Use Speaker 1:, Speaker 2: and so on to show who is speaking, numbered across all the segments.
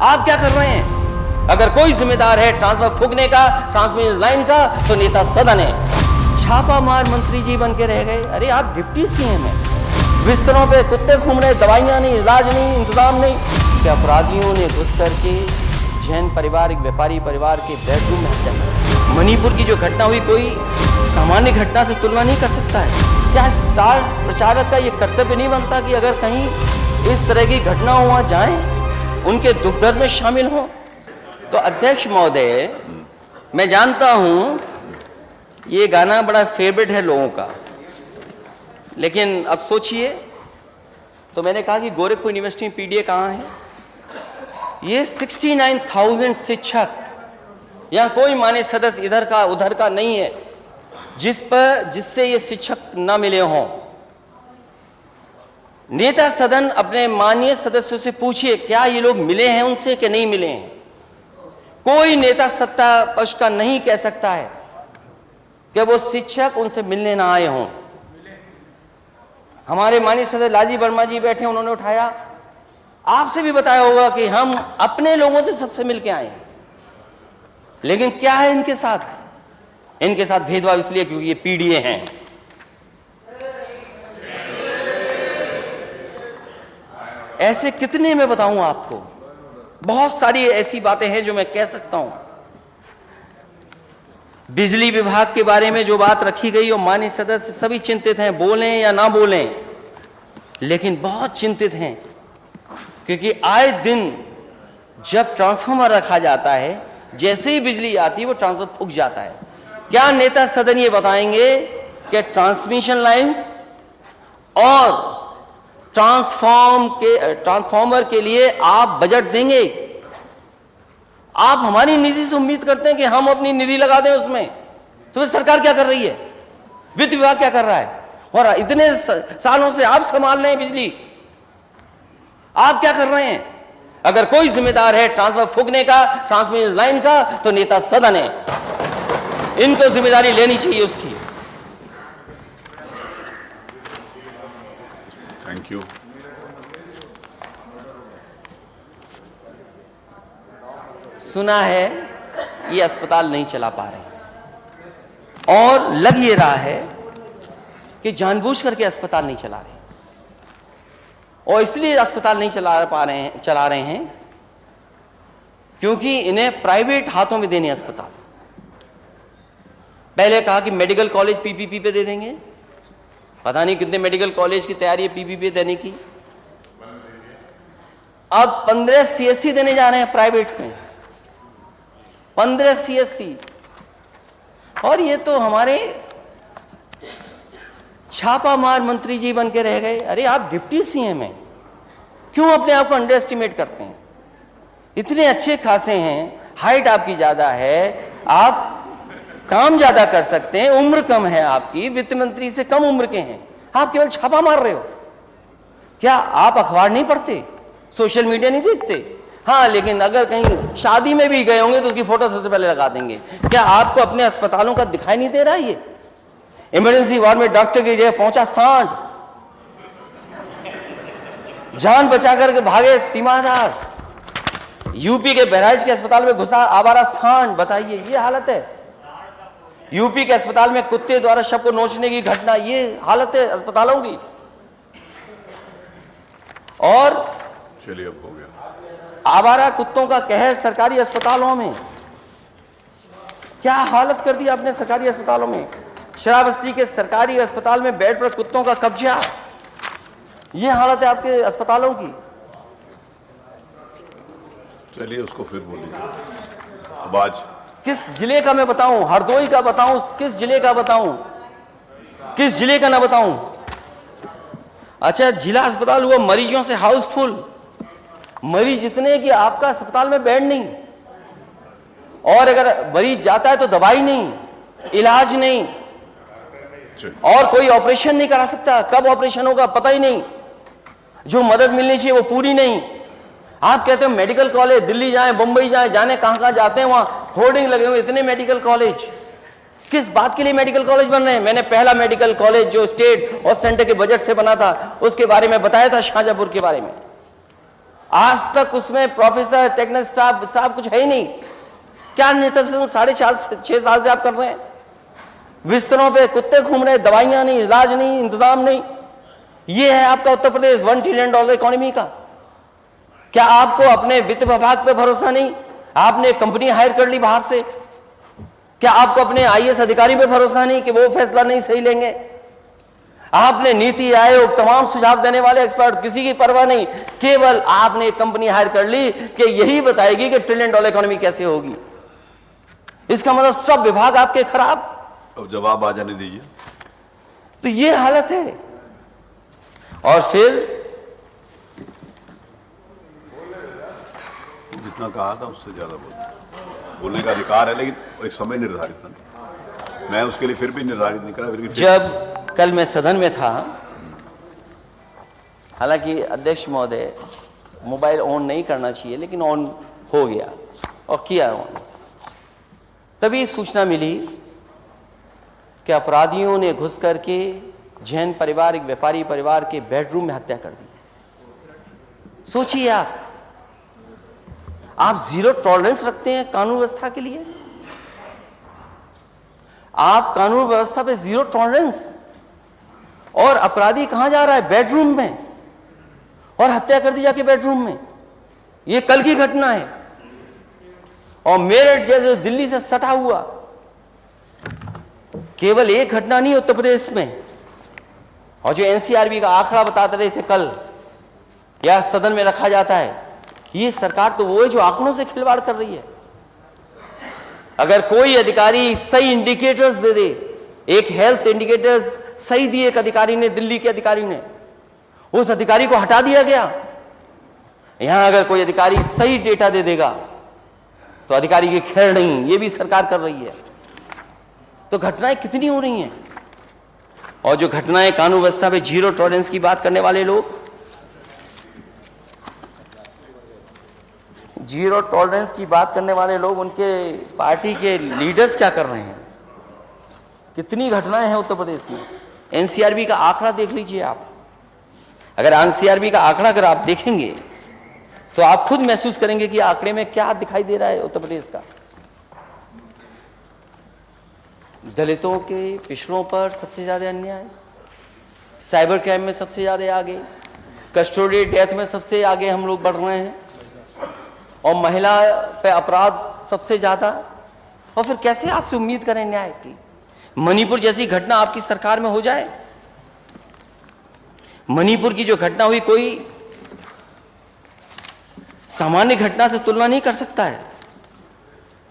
Speaker 1: आप क्या कर रहे हैं? अगर कोई जिम्मेदार है ट्रांसफर फूकने का, ट्रांसमिशन लाइन का, तो नेता सदन है। छापा मार मंत्री जी बन के रह गए। अरे आप डिप्टी सीएम हैं, बिस्तरों पे कुत्ते घूम रहे, दवाइयां नहीं, इलाज नहीं, इंतजाम नहीं। कि अपराधियों ने घुस करके जैन परिवार, एक व्यापारी परिवार के बेडरूम में हत्या कर। मणिपुर की जो घटना हुई कोई सामान्य घटना से तुलना नहीं कर सकता है। क्या स्टार प्रचारक का ये कर्तव्य नहीं बनता कि अगर कहीं इस तरह की घटना हो वहां जाएं, उनके दुख दर्द में शामिल हों? तो अध्यक्ष महोदय, मैं जानता हूं ये गाना बड़ा फेवरेट है लोगों का, लेकिन अब सोचिए, तो मैंने कहा कि गोरखपुर यूनिवर्सिटी में पीडीए कहाँ है? ये 69,000 शिक्षक, यहाँ कोई मान्य सदस्य इधर का उधर का नहीं है जिससे ये शिक्षक ना मिले हों। नेता सदन अपने माननीय सदस्यों से पूछिए क्या ये लोग मिले हैं उनसे कि नहीं मिले हैं। कोई नेता सत्ता पक्ष का नहीं कह सकता है कि वो शिक्षक उनसे मिलने ना आए हों। हमारे माननीय सदस्य लालजी वर्मा जी बैठे, उन्होंने उठाया, आपसे भी बताया होगा कि हम अपने लोगों से सबसे मिलके आए हैं। लेकिन क्या है इनके साथ? इनके साथ भेदभाव इसलिए क्योंकि ये पीडीए हैं। ऐसे कितने मैं बताऊं आपको, बहुत सारी ऐसी बातें हैं जो मैं कह सकता हूं। बिजली विभाग के बारे में जो बात रखी गई और माननीय सदस्य सभी चिंतित हैं, बोलें या ना बोलें, लेकिन बहुत चिंतित हैं क्योंकि आए दिन जब ट्रांसफार्मर रखा जाता है, जैसे ही बिजली आती है वो ट्रांसफार्मर फूक जाता है। क्या नेता सदन ये बताएंगे कि ट्रांसमिशन लाइंस और ट्रांसफार्मर के लिए आप बजट देंगे? आप हमारी निधि से उम्मीद करते हैं कि हम अपनी निधि लगा दें उसमें, तो सरकार क्या कर रही है? वित्त विभाग क्या कर रहा है? और इतने सालों से आप संभाल रहे हैं बिजली, आप क्या कर रहे हैं? अगर कोई जिम्मेदार है ट्रांसफर फूकने का, ट्रांसमिशन लाइन का, तो नेता सदन है। इनको जिम्मेदारी लेनी चाहिए उसकी।
Speaker 2: Thank you.
Speaker 1: सुना है ये अस्पताल नहीं चला पा रहे और लग ये रहा है कि जानबूझ करके अस्पताल नहीं चला रहे, और इसलिए अस्पताल नहीं चला रहे हैं क्योंकि इन्हें प्राइवेट हाथों में देने अस्पताल। पहले कहा कि मेडिकल कॉलेज पीपीपी पे दे देंगे, पता नहीं कितने मेडिकल कॉलेज की तैयारी है पीपीपी देने की। अब 15 सीएससी देने जा रहे हैं प्राइवेट में, 15 सीएससी। और ये तो हमारे छापा मार मंत्री जी बन के रह गए। अरे आप डिप्टी सीएम हैं, क्यों अपने आप को अंडर एस्टिमेट करते हैं? इतने अच्छे खासे हैं, हाइट आपकी ज्यादा है, आप काम ज्यादा कर सकते हैं, उम्र कम है आपकी, वित्त मंत्री से कम उम्र के हैं, आप केवल छापा मार रहे हो। क्या आप अखबार नहीं पढ़ते, सोशल मीडिया नहीं देखते? हाँ, लेकिन अगर कहीं शादी में भी गए होंगे तो उसकी फोटो सबसे पहले लगा देंगे। क्या आपको अपने अस्पतालों का दिखाई नहीं दे रहा है? ये इमरजेंसी वार्ड में डॉक्टर की जगह पहुंचा सांड, जान बचा करके भागे तीमारदार। यूपी के बहराइच के अस्पताल में घुसा आवारा सांड। बताइए, ये हालत है। यूपी के अस्पताल में कुत्ते द्वारा शव को नोचने की घटना, ये हालत है अस्पतालों की। और
Speaker 2: चलिए अब हो गया।
Speaker 1: आवारा कुत्तों का कहर सरकारी अस्पतालों में, क्या हालत कर दी आपने सरकारी अस्पतालों में। श्रावस्ती के सरकारी अस्पताल में बेड पर कुत्तों का कब्जा, ये हालत है आपके अस्पतालों की।
Speaker 2: चलिए उसको फिर बोलिए। अब आज
Speaker 1: किस जिले का मैं बताऊं? हरदोई का बताऊं? किस जिले का बताऊं? किस जिले का ना बताऊं? अच्छा, जिला अस्पताल हुआ मरीजों से हाउसफुल, मरीज इतने कि आपका अस्पताल में बेड नहीं, और अगर मरीज जाता है तो दवाई नहीं, इलाज नहीं, और कोई ऑपरेशन नहीं करा सकता। कब ऑपरेशन होगा पता ही नहीं, जो मदद मिलनी चाहिए वो पूरी नहीं। आप कहते हो मेडिकल कॉलेज, दिल्ली जाएं, मुंबई जाएं, जाने कहां कहां जाते हैं, वहां होर्डिंग लगे हुए, इतने मेडिकल कॉलेज। किस बात के लिए मेडिकल कॉलेज बन रहे हैं? मैंने पहला मेडिकल कॉलेज जो स्टेट और सेंटर के बजट से बना था उसके बारे में बताया था, शाहजहांपुर के बारे में। आज तक उसमें प्रोफेसर, टेक्निकल स्टाफ कुछ है ही नहीं। क्या नेता सदन 6.5 साल से आप कर रहे हैं? बिस्तरों पे कुत्ते घूम रहे, दवाइयां नहीं, इलाज नहीं, इंतजाम नहीं। ये है आपका उत्तर प्रदेश $1 ट्रिलियन इकोनॉमी का। क्या आपको अपने वित्त विभाग पे भरोसा नहीं? आपने कंपनी हायर कर ली बाहर से। क्या आपको अपने आईएएस अधिकारी पे भरोसा नहीं कि वो फैसला नहीं सही लेंगे? आपने नीति आयोग, तमाम सुझाव देने वाले एक्सपर्ट, किसी की परवाह नहीं, केवल आपने एक कंपनी हायर कर ली कि यही बताएगी कि $1 ट्रिलियन इकोनॉमी कैसे होगी। इसका मतलब सब विभाग आपके खराब।
Speaker 2: अब जवाब आ जाने दीजिए।
Speaker 1: तो ये हालत है। और फिर
Speaker 2: जितना कहा था उससे ज्यादा बोलने का अधिकार है, लेकिन एक समय निर्धारित था। मैं उसके लिए फिर भी निर्धारित नहीं करा।
Speaker 1: जब कल मैं सदन में था, हालांकि अध्यक्ष महोदय मोबाइल ऑन नहीं करना चाहिए, लेकिन ऑन हो गया और किया ऑन, तभी सूचना मिली कि अपराधियों ने घुस करके जैन परिवार, एक व्यापारी परिवार के बेडरूम में हत्या कर दी। सोचिए आप जीरो टॉलरेंस रखते हैं कानून व्यवस्था के लिए। आप कानून व्यवस्था पे जीरो टॉलरेंस, और अपराधी कहां जा रहा है? बेडरूम में, और हत्या कर दी जाके बेडरूम में। ये कल की घटना है। और मेरठ जैसे दिल्ली से सटा हुआ केवल एक घटना नहीं उत्तर प्रदेश में। और जो एनसीआरबी का आंकड़ा बताते रहे थे कल, या सदन में रखा जाता है, ये सरकार तो वो है जो आंकड़ों से खिलवाड़ कर रही है। अगर कोई अधिकारी सही इंडिकेटर्स दे दे, एक हेल्थ इंडिकेटर्स सही दिए एक अधिकारी ने, दिल्ली के अधिकारी ने, उस अधिकारी को हटा दिया गया। यहां अगर कोई अधिकारी सही डेटा दे देगा तो अधिकारी की खैर नहीं, ये भी सरकार कर रही है। तो घटनाएं कितनी हो रही हैं। और जो घटनाएं कानून व्यवस्था पे जीरो टॉलरेंस की बात करने वाले लोग, जीरो टॉलरेंस की बात करने वाले लोग, उनके पार्टी के लीडर्स क्या कर रहे हैं? कितनी घटनाएं हैं उत्तर प्रदेश में। एनसीआरबी का आंकड़ा देख लीजिए आप। अगर एनसीआरबी का आंकड़ा अगर आप देखेंगे तो आप खुद महसूस करेंगे कि आंकड़े में क्या दिखाई दे रहा है उत्तर प्रदेश का। दलितों के, पिछड़ों पर सबसे ज्यादा अन्याय, साइबर क्राइम में सबसे ज्यादा आगे, कस्टोडी डेथ में सबसे आगे हम लोग बढ़ रहे हैं, और महिला पे अपराध सबसे ज्यादा। और फिर कैसे आपसे उम्मीद करें न्याय की? मणिपुर जैसी घटना आपकी सरकार में हो जाए। मणिपुर की जो घटना हुई, कोई सामान्य घटना से तुलना नहीं कर सकता है।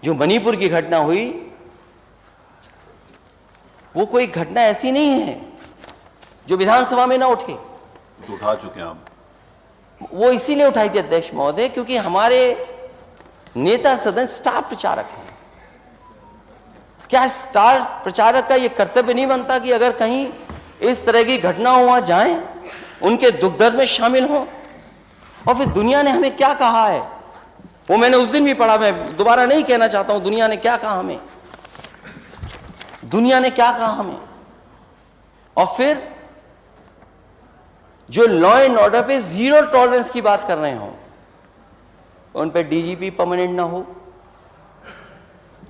Speaker 1: जो मणिपुर की घटना हुई वो कोई घटना ऐसी नहीं है जो विधानसभा में ना उठे।
Speaker 2: तो उठा चुके हैं आप।
Speaker 1: वो इसीलिए उठाई थी अध्यक्ष महोदय, क्योंकि हमारे नेता सदन स्टार प्रचारक हैं। क्या स्टार प्रचारक का ये कर्तव्य नहीं बनता कि अगर कहीं इस तरह की घटना हो वहां जाएं, उनके दुख दर्द में शामिल हों? और फिर दुनिया ने हमें क्या कहा है वो मैंने उस दिन भी पढ़ा, मैं दोबारा नहीं कहना चाहता हूं। दुनिया ने क्या कहा हमें, दुनिया ने क्या कहा हमें। और फिर जो लॉ एंड ऑर्डर पे जीरो टॉलरेंस की बात कर रहे हो, उन पे डीजीपी परमानेंट ना हो,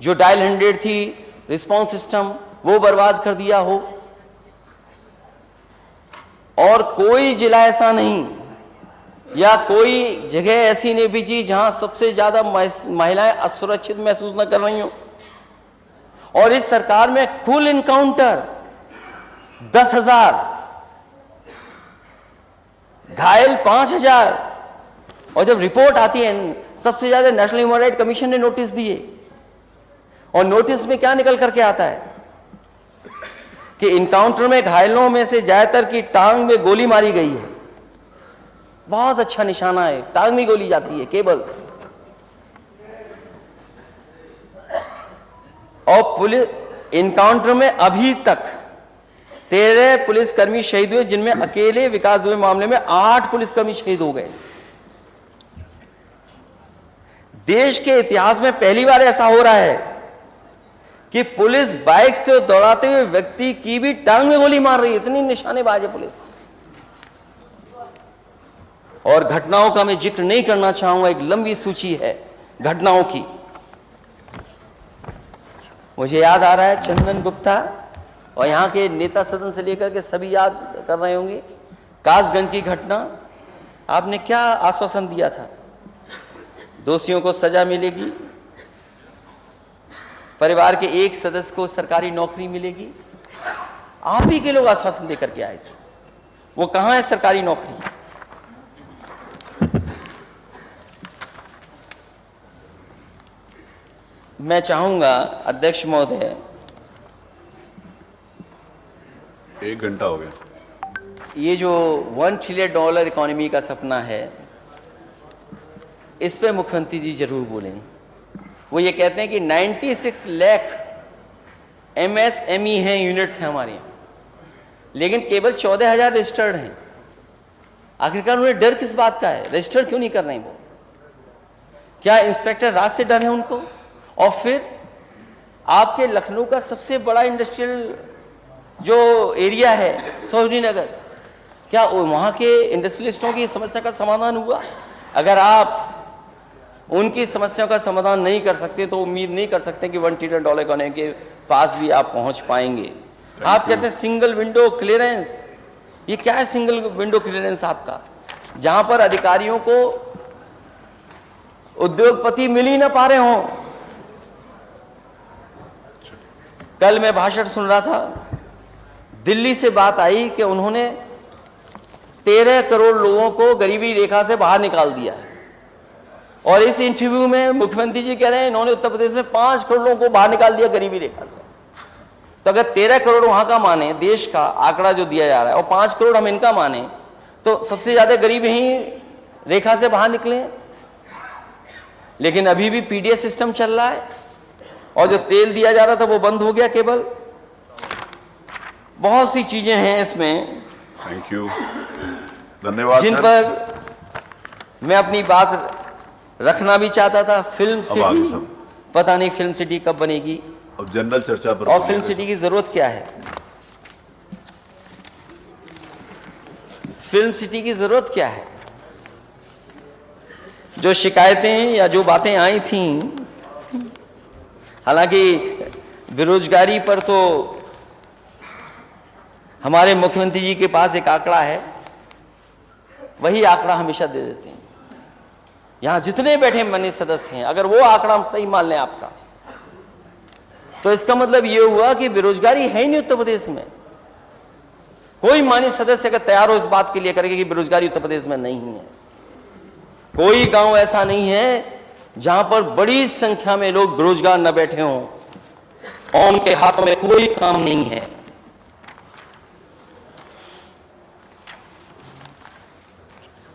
Speaker 1: जो डायल 100 थी रिस्पांस सिस्टम वो बर्बाद कर दिया हो, और कोई जिला ऐसा नहीं या कोई जगह ऐसी नहीं बीजी जहां सबसे ज्यादा महिलाएं असुरक्षित महसूस न कर रही हो। और इस सरकार में कुल इनकाउंटर 10,000, घायल 5,000, और जब रिपोर्ट आती है सबसे ज्यादा नेशनल ह्यूमन राइट कमीशन ने नोटिस दिए, और नोटिस में क्या निकल करके आता है कि इनकाउंटर में घायलों में से ज्यादातर की टांग में गोली मारी गई है। बहुत अच्छा निशाना है, टांग में गोली जाती है केवल। और पुलिस इनकाउंटर में अभी तक 13 पुलिसकर्मी शहीद हुए, जिनमें अकेले विकास दुबे मामले में 8 पुलिसकर्मी शहीद हो गए। देश के इतिहास में पहली बार ऐसा हो रहा है कि पुलिस बाइक से दौड़ाते हुए व्यक्ति की भी टांग में गोली मार रही है। इतनी निशानेबाज है पुलिस। और घटनाओं का मैं जिक्र नहीं करना चाहूंगा, एक लंबी सूची है घटनाओं की। मुझे याद आ रहा है चंदन गुप्ता, और यहाँ के नेता सदन से लेकर के सभी याद कर रहे होंगे, कासगंज की घटना। आपने क्या आश्वासन दिया था? दोषियों को सजा मिलेगी, परिवार के एक सदस्य को सरकारी नौकरी मिलेगी। आप ही के लोग आश्वासन देकर के आए थे, वो कहां है सरकारी नौकरी? मैं चाहूंगा अध्यक्ष महोदय,
Speaker 2: 1 घंटा हो गया।
Speaker 1: ये जो $1 ट्रिलियन इकोनॉमी का सपना है, इस पे मुख्यमंत्री जी जरूर बोलें। वो ये कहते हैं कि 96 लाख MSME हैं, यूनिट्स हैं हमारे यहाँ, लेकिन केवल 14,000 रजिस्टर्ड हैं। आखिरकार उन्हें डर किस बात का है? रजिस्टर्ड क्यों नहीं कर रहे हैं वो? क्या इंस्पेक्टर राज से डर है उनको? और फिर आपके लखनऊ का सबसे बड़ा इंडस्ट्रियल जो एरिया है सोहनीनगर, क्या वहां के इंडस्ट्रियलिस्टों की समस्या का समाधान हुआ? अगर आप उनकी समस्याओं का समाधान नहीं कर सकते तो उम्मीद नहीं कर सकते कि $1 ट्रिलियन इकोनॉमी के पास भी आप पहुंच पाएंगे। आप कहते हैं सिंगल विंडो क्लियरेंस, ये क्या है सिंगल विंडो क्लियरेंस आपका? जहां पर अधिकारियों को उद्योगपति मिल ही ना पा रहे हों। कल मैं भाषण सुन रहा था, दिल्ली से बात आई कि उन्होंने 13 करोड़ लोगों को गरीबी रेखा से बाहर निकाल दिया है, और इस इंटरव्यू में मुख्यमंत्री जी कह रहे हैं इन्होंने उत्तर प्रदेश में 5 करोड़ लोगों को बाहर निकाल दिया गरीबी रेखा से। तो अगर 13 करोड़ वहां का माने, देश का आंकड़ा जो दिया जा रहा है, और 5 करोड़ हम इनका माने, तो सबसे ज्यादा गरीब यही रेखा से बाहर निकले। लेकिन अभी भी पीडीएस सिस्टम चल रहा है, और जो तेल दिया जा रहा था वो बंद हो गया केवल। बहुत सी चीजें हैं इसमें,
Speaker 2: थैंक यू, धन्यवाद,
Speaker 1: जिन पर मैं अपनी बात रखना भी चाहता था। फिल्म सिटी, पता नहीं फिल्म सिटी कब बनेगी,
Speaker 2: अब जनरल चर्चा पर,
Speaker 1: और फिल्म सिटी की जरूरत क्या है? फिल्म सिटी की जरूरत क्या है? जो शिकायतें या जो बातें आई थीं, हालांकि बेरोजगारी पर तो हमारे मुख्यमंत्री जी के पास एक आंकड़ा है, वही आंकड़ा हमेशा दे देते हैं। यहां जितने बैठे माननीय सदस्य हैं, अगर वो आंकड़ा हम सही मान लें आपका, तो इसका मतलब ये हुआ कि बेरोजगारी है ही नहीं उत्तर प्रदेश में। कोई माननीय सदस्य अगर तैयार हो इस बात के लिए करेगा कि बेरोजगारी उत्तर प्रदेश में नहीं है। कोई गांव ऐसा नहीं है जहां पर बड़ी संख्या में लोग बेरोजगार न बैठे हों और उनके हाथों में कोई काम नहीं है।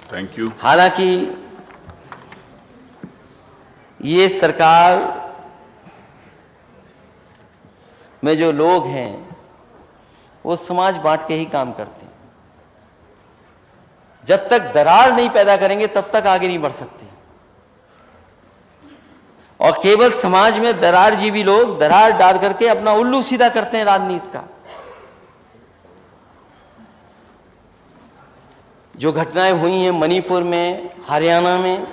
Speaker 2: Thank you.
Speaker 1: हालांकि ये सरकार में जो लोग हैं वो समाज बांट के ही काम करते हैं। जब तक दरार नहीं पैदा करेंगे तब तक आगे नहीं बढ़ सकते, और केवल समाज में दरार जीवी लोग दरार डाल करके अपना उल्लू सीधा करते हैं राजनीति का। जो घटनाएं हुई हैं मणिपुर में, हरियाणा में,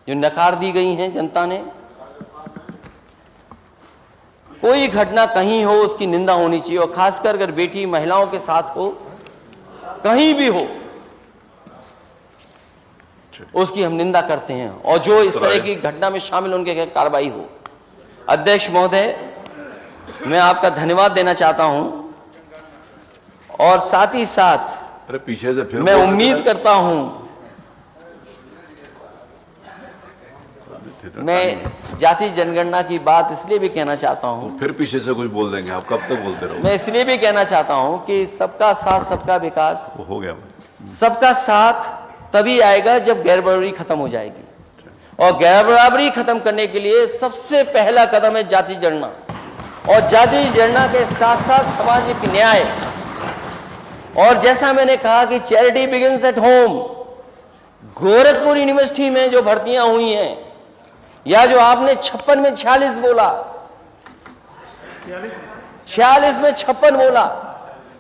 Speaker 1: जो नकार दी गई हैं जनता ने, कोई घटना कहीं हो उसकी निंदा होनी चाहिए, और खासकर अगर बेटी महिलाओं के साथ हो, कहीं भी हो, उसकी हम निंदा करते हैं, और जो इस तरह की घटना में शामिल उनके खिलाफ कार्रवाई हो। अध्यक्ष महोदय, मैं आपका धन्यवाद देना चाहता हूं, और साथ ही साथ
Speaker 2: अरे पीछे से फिर
Speaker 1: मैं उम्मीद करता हूं, मैं जाति जनगणना की बात इसलिए भी कहना चाहता हूं,
Speaker 2: फिर पीछे से कुछ बोल देंगे, आप कब तक बोलते रहो।
Speaker 1: मैं इसलिए भी कहना चाहता हूं कि सबका साथ सबका विकास,
Speaker 2: वो हो गया।
Speaker 1: सबका साथ तभी आएगा जब गैर बराबरी खत्म हो जाएगी, और गैर बराबरी खत्म करने के लिए सबसे पहला कदम है जाति जनगणना, और जाति जनगणना के साथ साथ सामाजिक न्याय। और जैसा मैंने कहा कि charity begins at home, Gorakhpur university में जो भर्तियां हुई हैं, या जो आपने 56 में 46 बोला, 46 में 56 बोला,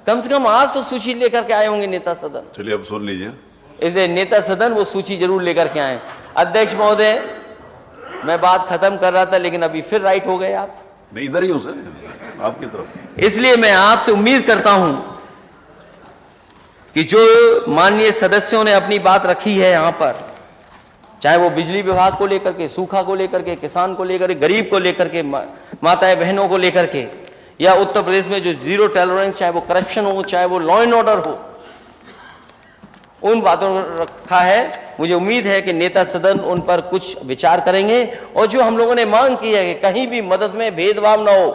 Speaker 1: कम से कम आज तो सूची लेकर के आए होंगे नेता सदन।
Speaker 2: चलिए अब सुन लीजिए।
Speaker 1: इसलिए नेता सदन वो सूची जरूर लेकर के आए। अध्यक्ष महोदय, मैं बात खत्म कर रहा था लेकिन अभी फिर राइट हो गए आप।
Speaker 2: नहीं, इधर ही हूं सर, आपकी तरफ।
Speaker 1: इसलिए मैं आपसे उम्मीद करता हूं कि जो माननीय सदस्यों ने अपनी बात रखी है यहां पर, चाहे वो बिजली विभाग को लेकर के, सूखा को लेकर के, किसान को लेकर के, गरीब को लेकर के, माताएं बहनों को लेकर के, या उत्तर प्रदेश में जो जीरो टॉलरेंस, चाहे वो करप्शन हो, चाहे वो लॉ एंड ऑर्डर हो, उन बातों को रखा है। मुझे उम्मीद है कि नेता सदन उन पर कुछ विचार करेंगे और जो हम लोगों ने मांग की है कि कहीं भी मदद में भेदभाव ना हो,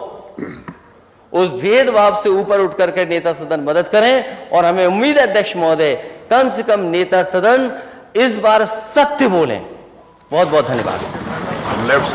Speaker 1: उस भेदभाव से ऊपर उठ करके नेता सदन मदद करें। और हमें उम्मीद है अध्यक्ष महोदय, कम से कम नेता सदन इस बार सत्य बोलें। बहुत बहुत धन्यवाद।
Speaker 2: लेफ्ट से